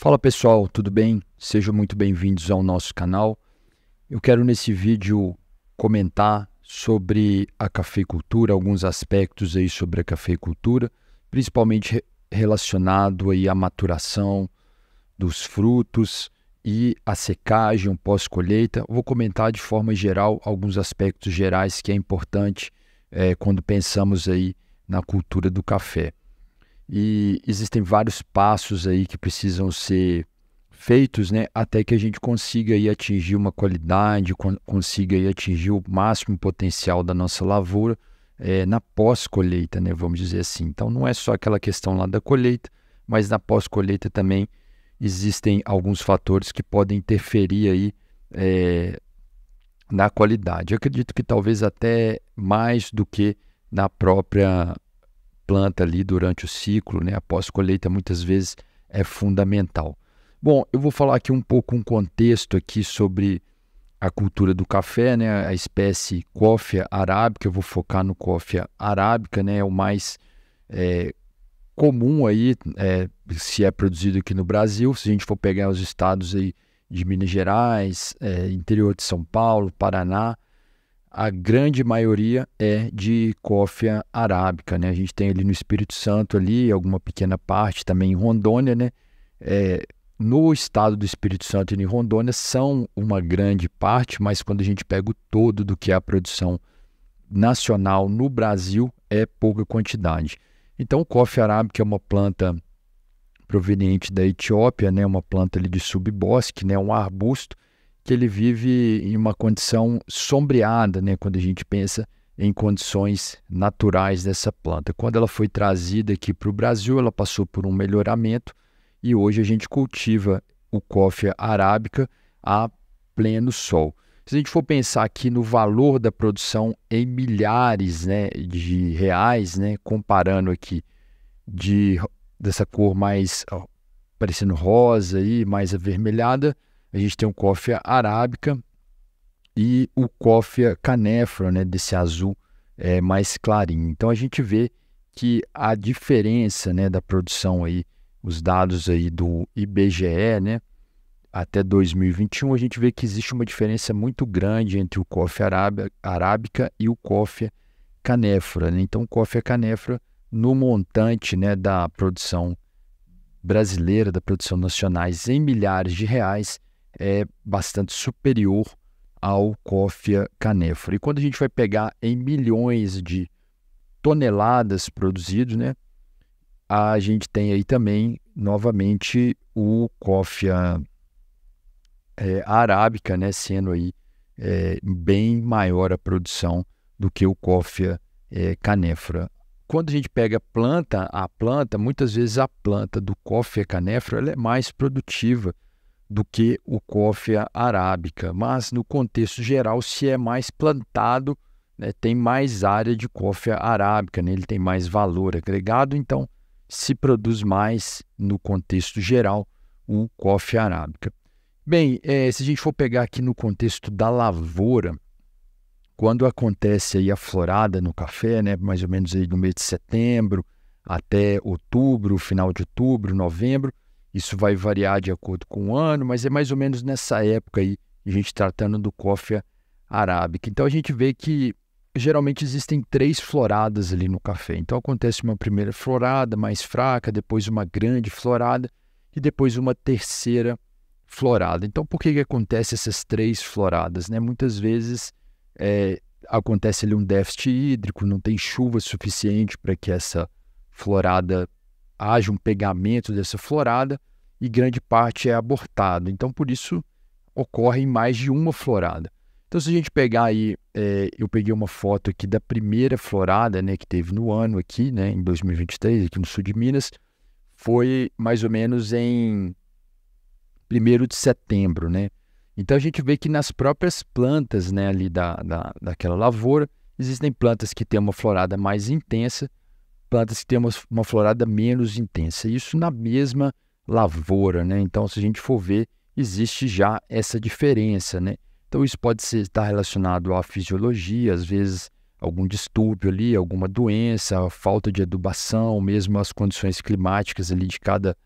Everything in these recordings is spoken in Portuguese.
Fala pessoal, tudo bem? Sejam muito bem-vindos ao nosso canal. Eu quero nesse vídeo comentar sobre a cafeicultura, alguns aspectos aí sobre a cafeicultura, principalmente relacionado aí à maturação dos frutos e a secagem, o pós-colheita. Vou comentar de forma geral alguns aspectos gerais que é importante quando pensamos aí na cultura do café. E existem vários passos aí que precisam ser feitos, né, até que a gente consiga aí atingir uma qualidade, consiga aí atingir o máximo potencial da nossa lavoura na pós-colheita, né, vamos dizer assim. Então não é só aquela questão lá da colheita, mas na pós-colheita também existem alguns fatores que podem interferir aí na qualidade. Eu acredito que talvez até mais do que na própria planta ali durante o ciclo, né? A pós-colheita muitas vezes é fundamental. Bom, eu vou falar aqui um pouco um contexto aqui sobre a cultura do café, né? A espécie Coffea arábica. Eu vou focar no Coffea arábica, né? É o mais comum aí, se é produzido aqui no Brasil. Se a gente for pegar os estados aí de Minas Gerais, interior de São Paulo, Paraná, a grande maioria é de Coffea arábica, né? A gente tem ali no Espírito Santo, ali, alguma pequena parte também em Rondônia, né? No estado do Espírito Santo e em Rondônia são uma grande parte, mas quando a gente pega o todo do que é a produção nacional no Brasil, é pouca quantidade. Então, o Coffea arábica é uma planta proveniente da Etiópia, né? Uma planta ali de subbosque, né? Um arbusto, que ele vive em uma condição sombreada, né, quando a gente pensa em condições naturais dessa planta. Quando ela foi trazida aqui para o Brasil, ela passou por um melhoramento e hoje a gente cultiva o Coffea arábica a pleno sol. Se a gente for pensar aqui no valor da produção em milhares, né, de reais, né, comparando aqui dessa cor mais parecendo rosa e mais avermelhada, a gente tem o Coffea arábica e o Coffea canephora, né, desse azul mais clarinho. Então a gente vê que a diferença, né, da produção aí, os dados aí do IBGE, né, até 2021, a gente vê que existe uma diferença muito grande entre o Coffea arábica e o Coffea canephora, né? Então o Coffea canephora no montante, né, da produção brasileira, da produção nacionais em milhares de reais, é bastante superior ao Coffea canephora. E quando a gente vai pegar em milhões de toneladas produzidos, né, a gente tem aí também, novamente, o Coffea arábica, né, sendo aí bem maior a produção do que o Coffea canephora. Quando a gente pega a planta, muitas vezes a planta do Coffea canephora ela é mais produtiva do que o Coffea arábica, mas no contexto geral, se é mais plantado, né, tem mais área de Coffea arábica, né, ele tem mais valor agregado, então se produz mais no contexto geral o Coffea arábica. Bem, se a gente for pegar aqui no contexto da lavoura, quando acontece aí a florada no café, né, mais ou menos aí no mês de setembro até outubro, final de outubro, novembro, isso vai variar de acordo com o ano, mas é mais ou menos nessa época aí, a gente tratando do Coffea arábica. Então a gente vê que geralmente existem 3 floradas ali no café. Então acontece uma primeira florada mais fraca, depois uma grande florada e depois uma terceira florada. Então por que acontece essas 3 floradas, né? Muitas vezes acontece ali um déficit hídrico, não tem chuva suficiente para que essa florada haja um pegamento dessa florada e grande parte é abortado. Então, por isso, ocorre mais de uma florada. Então, se a gente pegar aí, eu peguei uma foto aqui da primeira florada, né, que teve no ano aqui, né, em 2023, aqui no sul de Minas, foi mais ou menos em 1º de setembro, né? Então, a gente vê que nas próprias plantas, né, ali daquela lavoura, existem plantas que têm uma florada mais intensa, plantas que têm uma florada menos intensa. Isso na mesma lavoura, né? Então, se a gente for ver, existe já essa diferença, né? Então, isso pode estar relacionado à fisiologia, às vezes algum distúrbio ali, alguma doença, falta de adubação, mesmo as condições climáticas ali de cada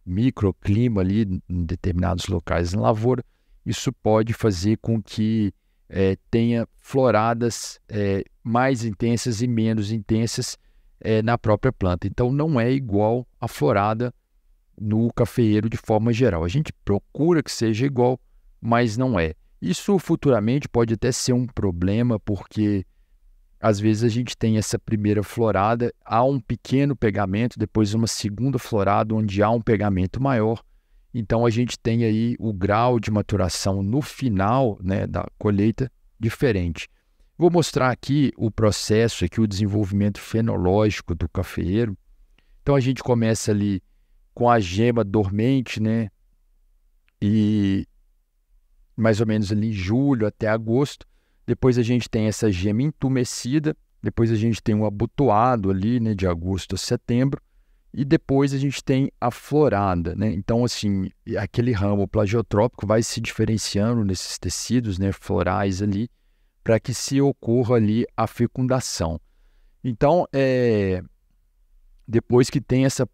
microclima ali em determinados locais na lavoura, isso pode fazer com que tenha floradas mais intensas e menos intensas na própria planta. Então, não é igual a florada no cafeeiro de forma geral. A gente procura que seja igual, mas não é. Isso futuramente pode até ser um problema, porque às vezes a gente tem essa primeira florada, há um pequeno pegamento, depois uma segunda florada onde há um pegamento maior. Então a gente tem aí o grau de maturação no final, né, da colheita diferente. Vou mostrar aqui o processo, aqui o desenvolvimento fenológico do cafeeiro. Então a gente começa ali com a gema dormente, né, e mais ou menos ali em julho até agosto. Depois a gente tem essa gema entumecida, depois a gente tem um abotoado ali, né, de agosto a setembro, e depois a gente tem a florada, né? Então, assim, aquele ramo plagiotrópico vai se diferenciando nesses tecidos, né, florais ali, para que se ocorra ali a fecundação. Então, depois que tem essa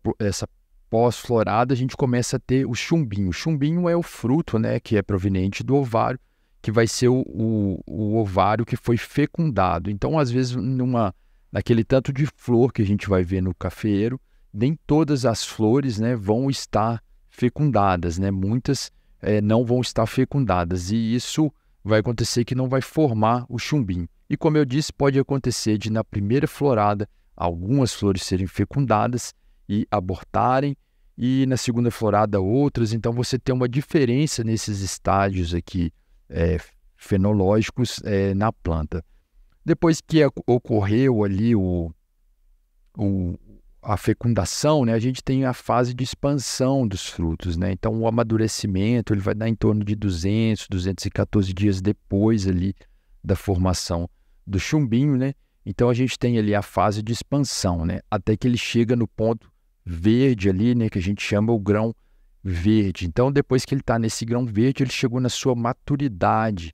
pós-florada, a gente começa a ter o chumbinho. O chumbinho é o fruto, né, que é proveniente do ovário, que vai ser o ovário que foi fecundado. Então, às vezes, naquele tanto de flor que a gente vai ver no cafeeiro, nem todas as flores, né, vão estar fecundadas, né? Muitas não vão estar fecundadas, e isso vai acontecer que não vai formar o chumbinho. E como eu disse, pode acontecer de na primeira florada algumas flores serem fecundadas e abortarem, e na segunda florada outras. Então você tem uma diferença nesses estágios aqui fenológicos na planta. Depois que ocorreu ali a fecundação, né, a gente tem a fase de expansão dos frutos, né? Então o amadurecimento ele vai dar em torno de 214 dias depois ali da formação do chumbinho, né? Então a gente tem ali a fase de expansão, né, até que ele chega no ponto verde ali, né, que a gente chama o grão verde. Então depois que ele está nesse grão verde, ele chegou na sua maturidade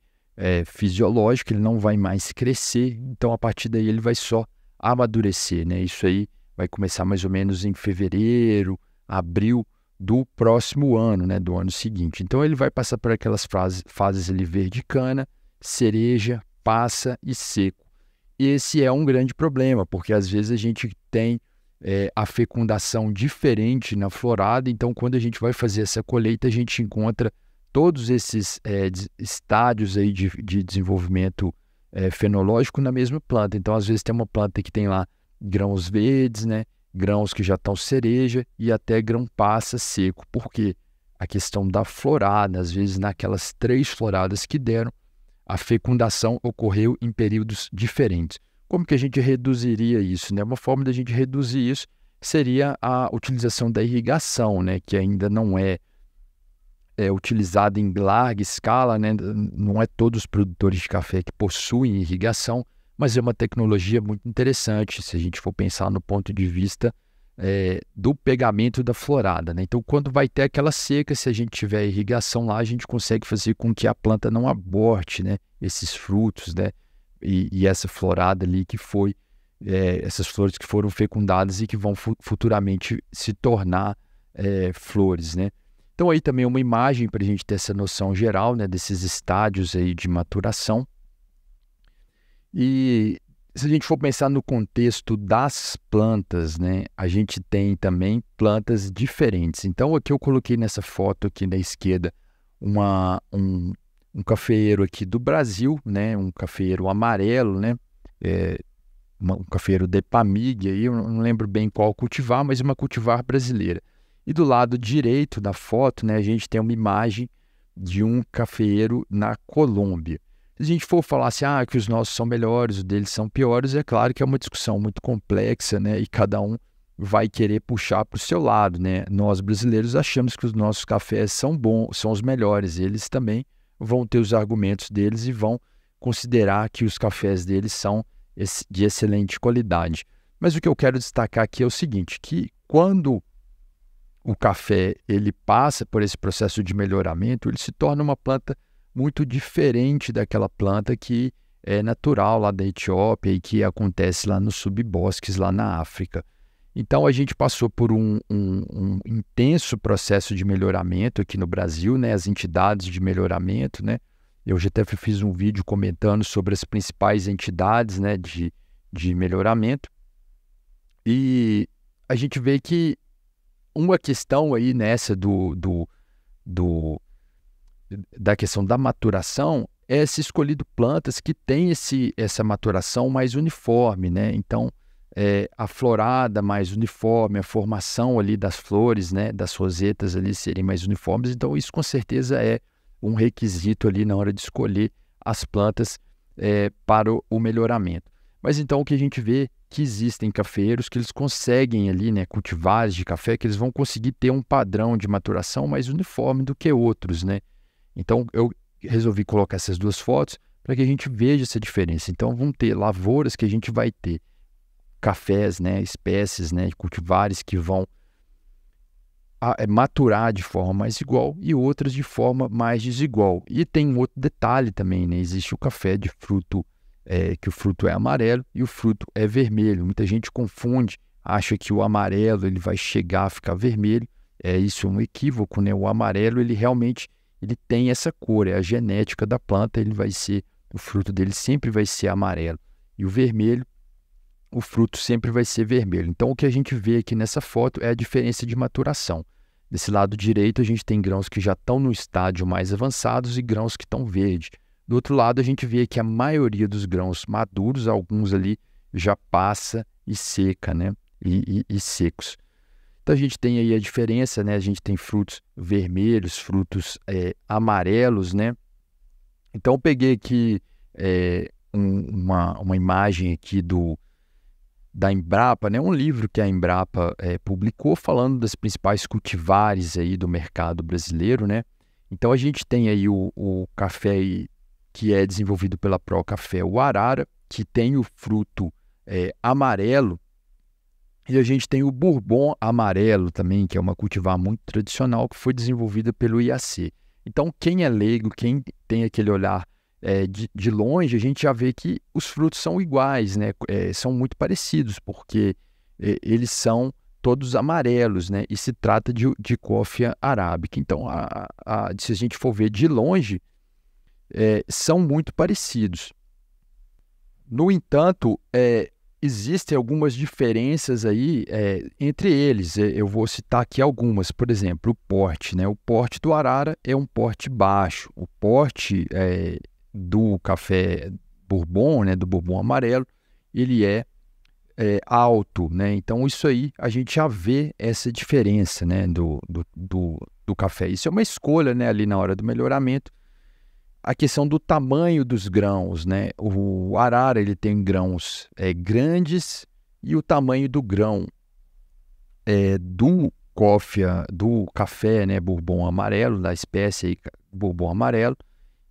fisiológica, ele não vai mais crescer. Então a partir daí ele vai só amadurecer, né? Isso aí vai começar mais ou menos em fevereiro, abril do próximo ano, né, do ano seguinte. Então ele vai passar por aquelas fases ali verde cana, cereja, passa e seco. Esse é um grande problema, porque às vezes a gente tem a fecundação diferente na florada. Então quando a gente vai fazer essa colheita, a gente encontra todos esses estádios aí de desenvolvimento fenológico na mesma planta. Então às vezes tem uma planta que tem lá grãos verdes, né, grãos que já estão cereja e até grão passa seco. Por quê? A questão da florada, às vezes naquelas 3 floradas que deram, a fecundação ocorreu em períodos diferentes. Como que a gente reduziria isso, né? Uma forma da gente reduzir isso seria a utilização da irrigação, né, que ainda não é utilizada em larga escala, né? Não é todos os produtores de café que possuem irrigação, mas é uma tecnologia muito interessante se a gente for pensar no ponto de vista do pegamento da florada, né? Então, quando vai ter aquela seca, se a gente tiver irrigação lá, a gente consegue fazer com que a planta não aborte, né, esses frutos, né, e essa florada ali que foi, essas flores que foram fecundadas e que vão futuramente se tornar flores, né? Então, aí também uma imagem para a gente ter essa noção geral, né, desses estádios aí de maturação. E se a gente for pensar no contexto das plantas, né, a gente tem também plantas diferentes. Então aqui eu coloquei nessa foto aqui na esquerda um cafeeiro aqui do Brasil, né, um cafeeiro amarelo, né, um cafeeiro de Epamig, aí eu não lembro bem qual cultivar, mas uma cultivar brasileira. E do lado direito da foto, né, a gente tem uma imagem de um cafeeiro na Colômbia. Se a gente for falar assim, que os nossos são melhores, os deles são piores, é claro que é uma discussão muito complexa, né? E cada um vai querer puxar para o seu lado, né? Nós brasileiros achamos que os nossos cafés são bons, são os melhores. Eles também vão ter os argumentos deles e vão considerar que os cafés deles são de excelente qualidade. Mas o que eu quero destacar aqui é o seguinte, que quando o café ele passa por esse processo de melhoramento, ele se torna uma planta muito diferente daquela planta que é natural lá da Etiópia e que acontece lá nos subbosques lá na África. Então, a gente passou por um intenso processo de melhoramento aqui no Brasil, né? As entidades de melhoramento, né? Eu já até fiz um vídeo comentando sobre as principais entidades, né, de melhoramento. E a gente vê que uma questão aí nessa da questão da maturação é se escolhido plantas que têm essa maturação mais uniforme, né? Então, a florada mais uniforme, a formação ali das flores, né, das rosetas ali serem mais uniformes. Então, isso com certeza é um requisito ali na hora de escolher as plantas para o melhoramento. Mas então o que a gente vê que existem cafeeiros que eles conseguem ali, né, cultivares de café, que eles vão conseguir ter um padrão de maturação mais uniforme do que outros, né? Então eu resolvi colocar essas duas fotos para que a gente veja essa diferença. Então vão ter lavouras que a gente vai ter cafés, né, espécies, né, cultivares que vão maturar de forma mais igual e outras de forma mais desigual. E tem um outro detalhe também, né? Existe o café de fruto, que o fruto é amarelo e o fruto é vermelho. Muita gente confunde, acha que o amarelo ele vai chegar a ficar vermelho. Isso é um equívoco, né? O amarelo ele realmente ele tem essa cor, é a genética da planta, o fruto dele sempre vai ser amarelo. E o vermelho, o fruto sempre vai ser vermelho. Então, o que a gente vê aqui nessa foto é a diferença de maturação. Desse lado direito, a gente tem grãos que já estão no estágio mais avançados e grãos que estão verdes. Do outro lado, a gente vê que a maioria dos grãos maduros, alguns ali já passa e seca, né? E secos. Então, a gente tem aí a diferença, né? A gente tem frutos vermelhos, frutos amarelos, né? Então, eu peguei aqui uma imagem aqui da Embrapa, né? Um livro que a Embrapa publicou falando das principais cultivares aí do mercado brasileiro, né? Então a gente tem aí o café que é desenvolvido pela Procafé, o Arara, que tem o fruto amarelo, e a gente tem o Bourbon amarelo também, que é uma cultivar muito tradicional que foi desenvolvida pelo IAC. Então quem é leigo, quem tem aquele olhar de longe, a gente já vê que os frutos são iguais, né? São muito parecidos, porque eles são todos amarelos, né? E se trata de coffea arábica. Então, se a gente for ver de longe, são muito parecidos. No entanto, existem algumas diferenças aí entre eles. Eu vou citar aqui algumas. Por exemplo, o porte, né? O porte do Arara é um porte baixo. O porte do café Bourbon, né, do Bourbon amarelo, ele é alto, né? Então isso aí a gente já vê essa diferença, né, do café. Isso é uma escolha, né, ali na hora do melhoramento. A questão do tamanho dos grãos, né? O Arara ele tem grãos grandes e o tamanho do grão do café, né, Bourbon amarelo, da espécie aí, Bourbon amarelo,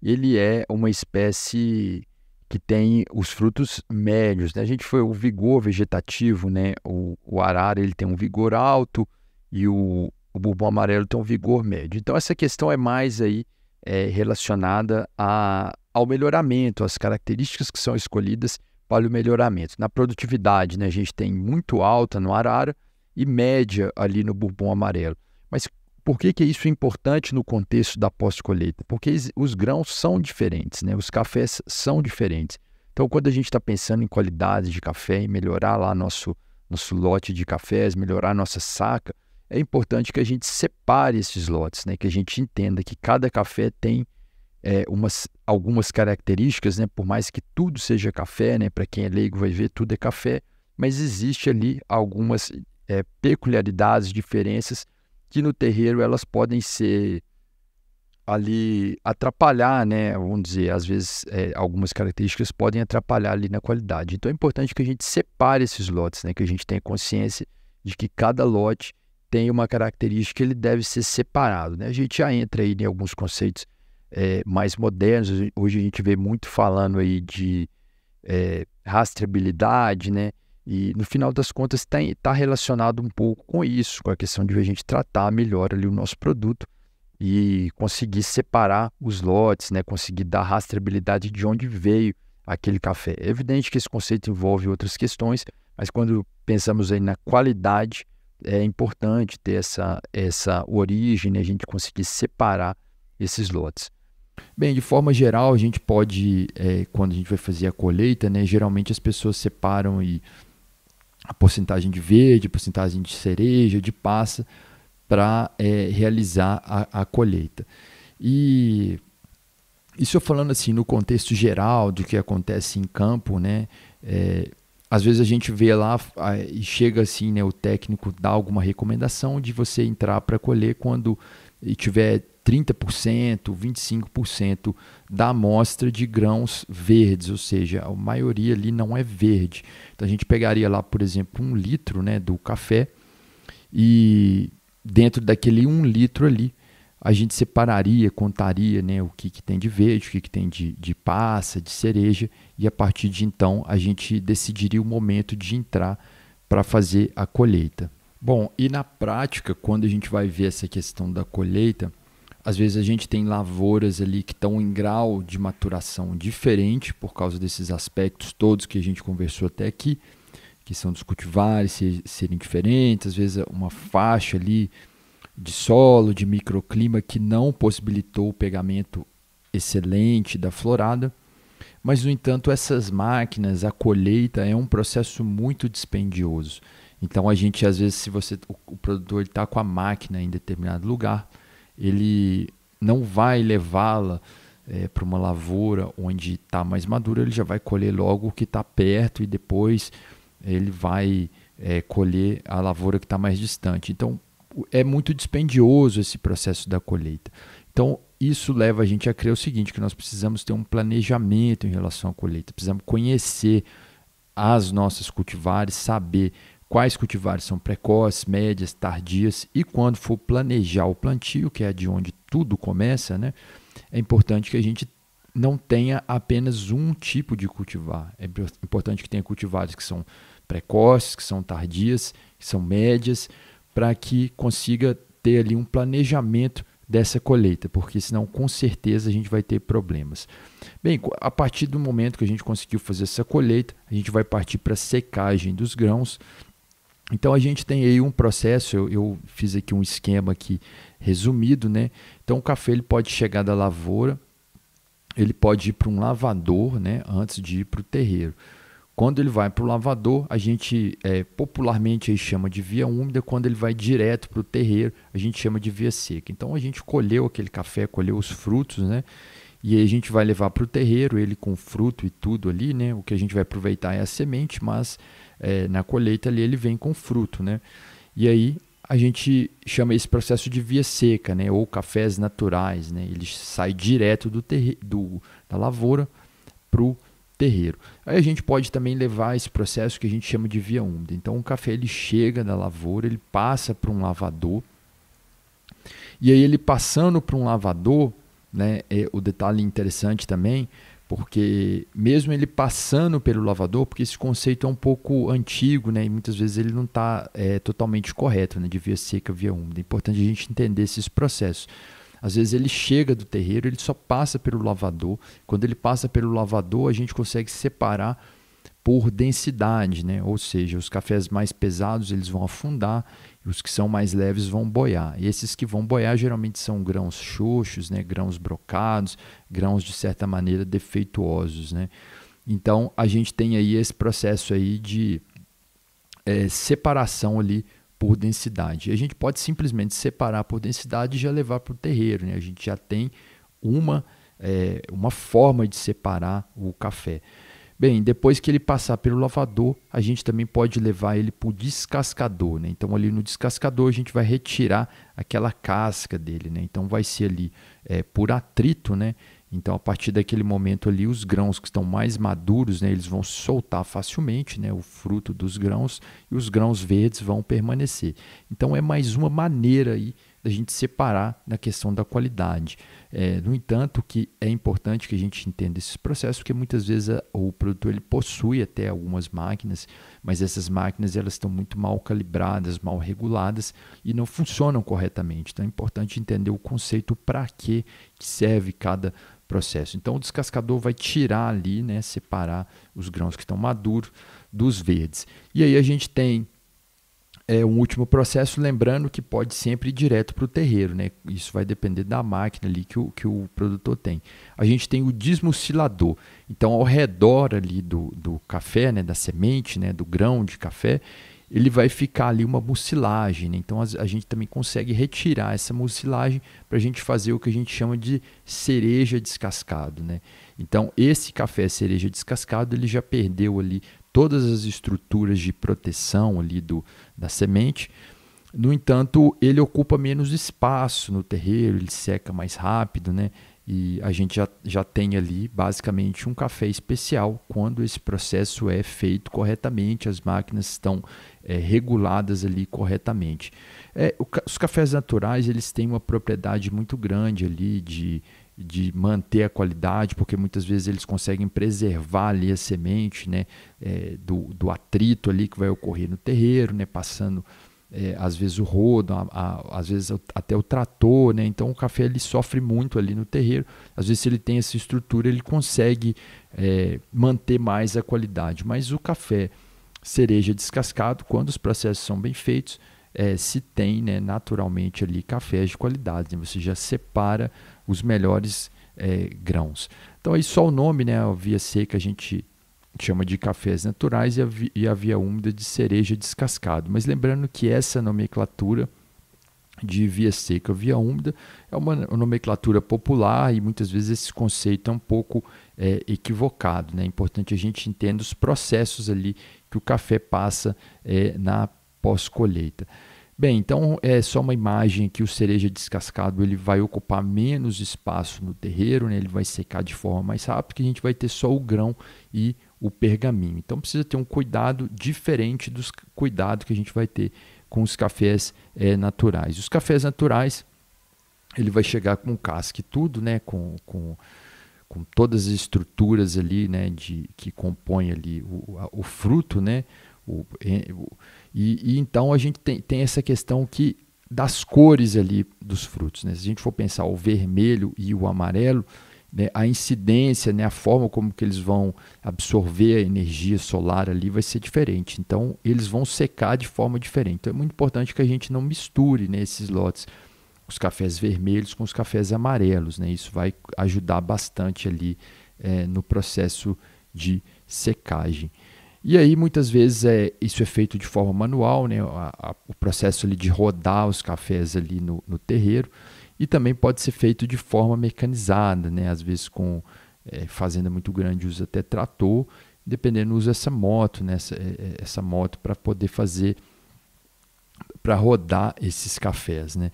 ele é uma espécie que tem os frutos médios, né? A gente foi o vigor vegetativo, né? O Arara ele tem um vigor alto e o Bourbon amarelo tem um vigor médio. Então essa questão é mais aí relacionada ao melhoramento, às características que são escolhidas para o melhoramento. Na produtividade, né? A gente tem muito alta no Arara e média ali no Bourbon amarelo. Mas por que isso é importante no contexto da pós-colheita? Porque os grãos são diferentes, né? Os cafés são diferentes. Então, quando a gente está pensando em qualidade de café, em melhorar lá nosso lote de cafés, melhorar nossa saca, é importante que a gente separe esses lotes, né? Que a gente entenda que cada café tem algumas características, né? Por mais que tudo seja café, né? Para quem é leigo vai ver, tudo é café, mas existe ali algumas peculiaridades, diferenças, que no terreiro elas podem ser ali atrapalhar, né? Vamos dizer, às vezes algumas características podem atrapalhar ali na qualidade. Então é importante que a gente separe esses lotes, né? Que a gente tenha consciência de que cada lote tem uma característica que ele deve ser separado, né? A gente já entra aí em alguns conceitos mais modernos. Hoje a gente vê muito falando aí de rastreabilidade, né? E no final das contas está relacionado um pouco com isso, com a questão de a gente tratar melhor ali o nosso produto e conseguir separar os lotes, né? Conseguir dar rastreabilidade de onde veio aquele café. É evidente que esse conceito envolve outras questões, Mas quando pensamos aí na qualidade, é importante ter essa origem, né, a gente conseguir separar esses lotes. Bem, de forma geral, a gente pode, quando a gente vai fazer a colheita, né, geralmente as pessoas separam aí a porcentagem de verde, a porcentagem de cereja, de passa, para realizar a colheita. E isso eu falando assim no contexto geral do que acontece em campo, né? Às vezes a gente vê lá e chega assim, né, o técnico dá alguma recomendação de você entrar para colher quando tiver 30%, 25% da amostra de grãos verdes, ou seja, a maioria ali não é verde. Então a gente pegaria lá, por exemplo, 1 litro, né, do café e dentro daquele 1 litro ali, a gente separaria, contaria, né, o que tem de verde, o que tem de passa, de cereja, e a partir de então a gente decidiria o momento de entrar para fazer a colheita. Bom, e na prática, quando a gente vai ver essa questão da colheita, às vezes a gente tem lavouras ali que estão em grau de maturação diferente por causa desses aspectos todos que a gente conversou até aqui, que são dos cultivares serem diferentes, às vezes uma faixa ali de solo, de microclima que não possibilitou o pegamento excelente da florada. Mas, no entanto, essas máquinas, a colheita é um processo muito dispendioso. Então, a gente, às vezes, se o produtor está com a máquina em determinado lugar, ele não vai levá-la para uma lavoura onde está mais madura, ele já vai colher logo o que está perto e depois ele vai colher a lavoura que está mais distante. Então, é muito dispendioso esse processo da colheita. Então, isso leva a gente a crer o seguinte, que nós precisamos ter um planejamento em relação à colheita, precisamos conhecer as nossas cultivares, saber quais cultivares são precoces, médias, tardias, e quando for planejar o plantio, que é de onde tudo começa, né, é importante que a gente não tenha apenas um tipo de cultivar. É importante que tenha cultivares que são precoces, que são tardias, que são médias, para que consiga ter ali um planejamento dessa colheita, porque senão com certeza a gente vai ter problemas. Bem, a partir do momento que a gente conseguiu fazer essa colheita, a gente vai partir para a secagem dos grãos. Então a gente tem aí um processo, eu fiz aqui um esquema aqui resumido, né? Então o café ele pode chegar da lavoura, ele pode ir para um lavador, né, antes de ir para o terreiro. Quando ele vai para o lavador, a gente popularmente aí chama de via úmida. Quando ele vai direto para o terreiro, a gente chama de via seca. Então a gente colheu aquele café, colheu os frutos, né? E aí a gente vai levar para o terreiro, ele com fruto e tudo ali, né? O que a gente vai aproveitar é a semente, mas na colheita ali ele vem com fruto, né? E aí a gente chama esse processo de via seca, né? Ou cafés naturais, né? Ele sai direto da lavoura para o terreiro. Aí a gente pode também levar esse processo que a gente chama de via úmida. Então o café ele chega da lavoura, ele passa para um lavador, e aí ele passando para um lavador, né, o detalhe interessante também, porque mesmo ele passando pelo lavador, porque esse conceito é um pouco antigo, né, e muitas vezes ele não está totalmente correto, né, de via seca, via úmida. É importante a gente entender esses processos. Às vezes ele chega do terreiro, ele só passa pelo lavador. Quando ele passa pelo lavador, a gente consegue separar por densidade, né? Ou seja, os cafés mais pesados eles vão afundar e os que são mais leves vão boiar. E esses que vão boiar geralmente são grãos xoxos, né? Grãos brocados, grãos de certa maneira defeituosos, né? Então a gente tem aí esse processo aí de separação ali por densidade. E a gente pode simplesmente separar por densidade e já levar para o terreiro, né? A gente já tem uma forma de separar o café. Bem, depois que ele passar pelo lavador, a gente também pode levar ele para o descascador, né? Então ali no descascador a gente vai retirar aquela casca dele, né? Então vai ser ali por atrito, né? Então a partir daquele momento ali os grãos que estão mais maduros, né, eles vão soltar facilmente, né, o fruto dos grãos, e os grãos verdes vão permanecer. Então é mais uma maneira aí da gente separar na questão da qualidade. No entanto, que é importante que a gente entenda esses processos, porque muitas vezes o produtor ele possui até algumas máquinas, mas essas máquinas elas estão muito mal calibradas, mal reguladas e não funcionam corretamente. Então é importante entender o conceito para que serve cada processo. Então o descascador vai tirar ali, né, separar os grãos que estão maduros dos verdes. E aí a gente tem um último processo, lembrando que pode sempre ir direto para o terreiro, né? Isso vai depender da máquina ali que o produtor tem. A gente tem o desmucilador. Então, ao redor ali do café, né, da semente, né, do grão de café, ele vai ficar ali uma mucilagem, né? Então a gente também consegue retirar essa mucilagem para a gente fazer o que a gente chama de cereja descascado, né? Então esse café cereja descascado ele já perdeu ali todas as estruturas de proteção ali da semente. No entanto, ele ocupa menos espaço no terreiro, ele seca mais rápido, né? E a gente já tem ali basicamente um café especial quando esse processo é feito corretamente, as máquinas estão reguladas ali corretamente. Os cafés naturais eles têm uma propriedade muito grande ali de manter a qualidade, porque muitas vezes eles conseguem preservar ali a semente, né, do atrito ali que vai ocorrer no terreiro, né, passando às vezes o rodo, às vezes até o trator, né? Então o café ele sofre muito ali no terreiro. Às vezes se ele tem essa estrutura ele consegue manter mais a qualidade. Mas o café cereja descascado, quando os processos são bem feitos, se tem, né, naturalmente ali cafés de qualidade, né? Você já separa os melhores grãos. Então aí só o nome, né, a via seca a gente chama de cafés naturais e a via úmida de cereja descascado. Mas lembrando que essa nomenclatura de via seca, via úmida, é uma nomenclatura popular e muitas vezes esse conceito é um pouco equivocado, né? É importante a gente entender os processos ali que o café passa na pós-colheita. Bem, então é só uma imagem aqui, o cereja descascado ele vai ocupar menos espaço no terreiro, né? Ele vai secar de forma mais rápida, porque a gente vai ter só o grão e o pergaminho. Então precisa ter um cuidado diferente dos cuidados que a gente vai ter com os cafés naturais. Os cafés naturais, ele vai chegar com casca e tudo, né? Com todas as estruturas ali, né? Que compõem ali o fruto, né? E então a gente tem essa questão das cores ali dos frutos, né? Se a gente for pensar o vermelho e o amarelo, né, a incidência, né, a forma como que eles vão absorver a energia solar ali vai ser diferente. Então, eles vão secar de forma diferente. Então, é muito importante que a gente não misture, né, esses lotes, os cafés vermelhos com os cafés amarelos, né? Isso vai ajudar bastante ali no processo de secagem. E aí, muitas vezes, isso é feito de forma manual, né? O processo ali de rodar os cafés ali no terreiro. E também pode ser feito de forma mecanizada, né? Às vezes com fazenda muito grande usa até trator, dependendo usa essa moto, né? Essa moto para poder fazer, para rodar esses cafés, né?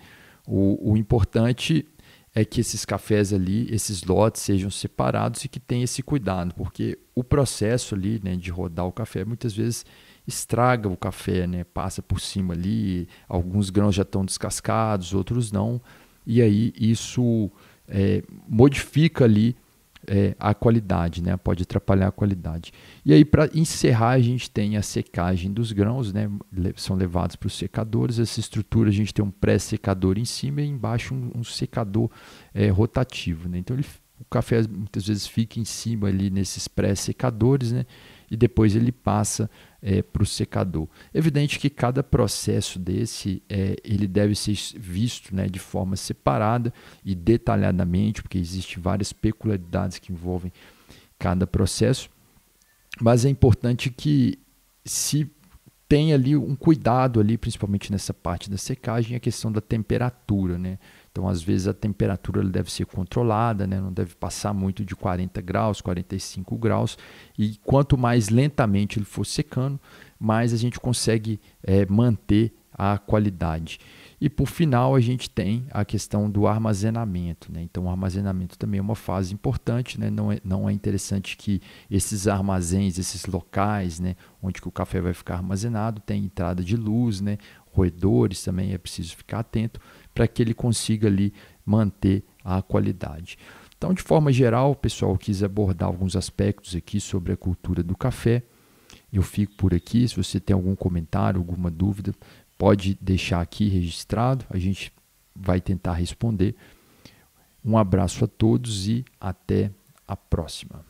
O importante é que esses cafés ali, esses lotes sejam separados e que tenha esse cuidado, porque o processo ali, né, de rodar o café muitas vezes estraga o café, né? Passa por cima ali, alguns grãos já estão descascados, outros não. E aí isso modifica ali a qualidade, né? Pode atrapalhar a qualidade. E aí para encerrar a gente tem a secagem dos grãos, né? São levados para os secadores. Essa estrutura a gente tem um pré-secador em cima e embaixo um secador rotativo, né? Então o café muitas vezes fica em cima ali nesses pré-secadores, né? E depois ele passa para o secador. Evidente que cada processo desse ele deve ser visto, né, de forma separada e detalhadamente, porque existem várias peculiaridades que envolvem cada processo, mas é importante que se tenha ali um cuidado ali, principalmente nessa parte da secagem, a questão da temperatura, né? Então, às vezes, a temperatura deve ser controlada, né? Não deve passar muito de 40 graus, 45 graus. E quanto mais lentamente ele for secando, mais a gente consegue manter a qualidade. E, por final, a gente tem a questão do armazenamento, né? Então, o armazenamento também é uma fase importante, né? Não é interessante que esses armazéns, esses locais, né, onde que o café vai ficar armazenado, tem entrada de luz, né? Roedores também é preciso ficar atento para que ele consiga ali manter a qualidade. Então, de forma geral, pessoal, quis abordar alguns aspectos aqui sobre a cultura do café. Eu fico por aqui. Se você tem algum comentário, alguma dúvida, pode deixar aqui registrado. A gente vai tentar responder. Um abraço a todos e até a próxima.